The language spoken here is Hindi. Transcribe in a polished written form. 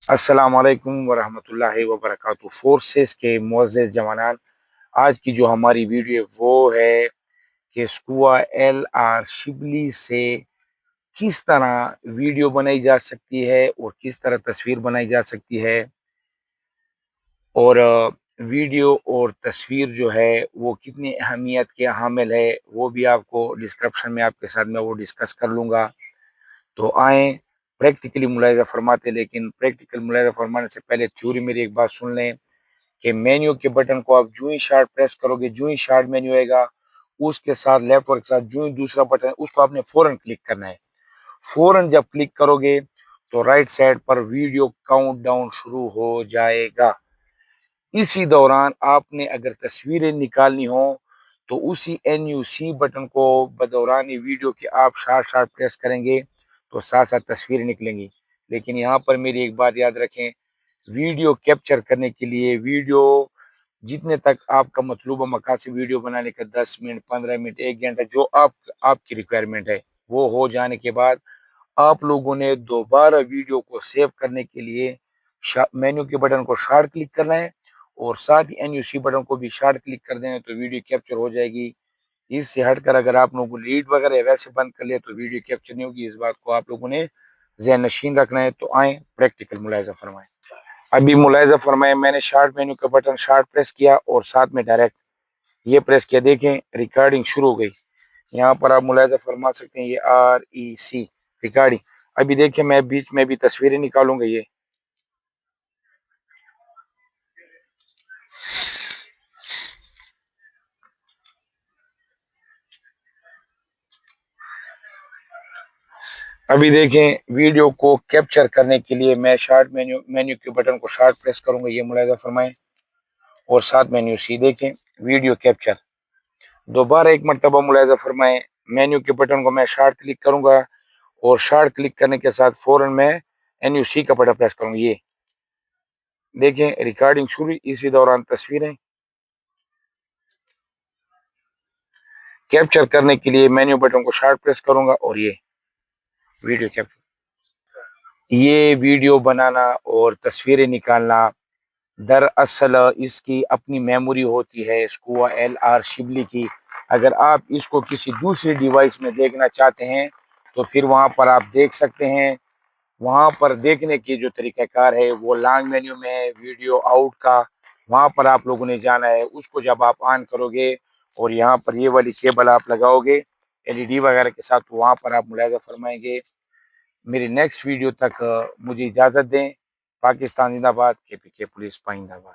अस्सलाम वालेकुम वरहमतुल्लाहि वबरकातुहू। फोर्सेस के मुअज़्ज़ज़ जवानान, आज की जो हमारी वीडियो वो है कि स्कूआ एल आर शिबली से किस तरह वीडियो बनाई जा सकती है और किस तरह तस्वीर बनाई जा सकती है। और वीडियो और तस्वीर जो है वो कितनी अहमियत के हामिल है वो भी आपको डिस्क्रिप्शन में आपके साथ मैं वो डिस्कस कर लूँगा। तो आएँ प्रैक्टिकली मुलाहिज़ा फरमाते, लेकिन प्रैक्टिकल मुलाहिज़ा फरमाने से पहले थ्योरी मेरी एक बात सुन लें कि मेन्यू के बटन को आप जो ही शार्ट प्रेस करोगे, जो ही शार्ट मेन्यू आएगा, उसके साथ लेफ्ट और के साथ जो ही दूसरा बटन है उसको आपने फ़ौरन क्लिक करना है। फ़ौरन जब क्लिक करोगे तो राइट साइड पर वीडियो काउंटडाउन शुरू हो जाएगा। इसी दौरान आपने अगर तस्वीरें निकालनी हो तो उसी NUC बटन को बदौरान वीडियो के आप शार्ट शार्ट प्रेस करेंगे तो साथ साथ तस्वीरें निकलेंगी। लेकिन यहाँ पर मेरी एक बात याद रखें, वीडियो कैप्चर करने के लिए वीडियो जितने तक आपका मतलूबा मकासद से वीडियो बनाने का 10 मिनट 15 मिनट 1 घंटा जो आपकी रिक्वायरमेंट है वो हो जाने के बाद आप लोगों ने दोबारा वीडियो को सेव करने के लिए मेन्यू के बटन को शार्ट क्लिक करना है और साथ ही NUC बटन को भी शार्ट क्लिक कर देना है तो वीडियो कैप्चर हो जाएगी। इससे हटकर अगर आप लोगों को लीड वगैरह वैसे बंद कर लिया तो वीडियो कैप्चर नहीं होगी। इस बात को आप लोगों ने ज़हन नशीन रखना है। तो आए प्रैक्टिकल मुलाहिज़ा फरमाएं। अभी मुलाहिज़ा फरमाएं, मैंने शार्ट मेन्यू का बटन शार्ट प्रेस किया और साथ में डायरेक्ट ये प्रेस किया। देखें रिकॉर्डिंग शुरू हो गई। यहाँ पर आप मुलाहिज़ा फरमा सकते हैं ये REC रिकॉर्डिंग। अभी देखिए मैं बीच में भी तस्वीरें निकालूंगा। ये अभी देखें वीडियो को कैप्चर करने के लिए मैं शार्ट मेन्यू के बटन को शार्ट प्रेस करूंगा। ये मुलाहिज़ा फरमाएं और साथ मेन्यू सी देखें वीडियो कैप्चर। दोबारा एक मरतबा मुलाहिज़ा फरमाएं, मेन्यू के बटन को मैं शार्ट क्लिक करूंगा और शार्ट क्लिक करने के साथ फौरन मैं NUC का बटन प्रेस करूंगा। ये देखें रिकॉर्डिंग शुरू। इसी दौरान तस्वीरें कैप्चर करने के लिए मेन्यू बटन को शार्ट प्रेस करूंगा और ये वीडियो कैप्चर। ये वीडियो बनाना और तस्वीरें निकालना दरअसल इसकी अपनी मेमोरी होती है स्कूआ LR शिबली की। अगर आप इसको किसी दूसरी डिवाइस में देखना चाहते हैं तो फिर वहां पर आप देख सकते हैं। वहां पर देखने की जो तरीक़ाकार है वो लॉन्ग मेन्यू में है, वीडियो आउट का वहां पर आप लोगों ने जाना है। उसको जब आप ऑन करोगे और यहाँ पर ये वाली केबल आप लगाओगे LED वगैरह के साथ तो वहां पर आप मुलाहिज़ा फरमाएंगे। मेरी नेक्स्ट वीडियो तक मुझे इजाज़त दें। पाकिस्तान जिंदाबाद, KPK पुलिस पाइंदाबाद।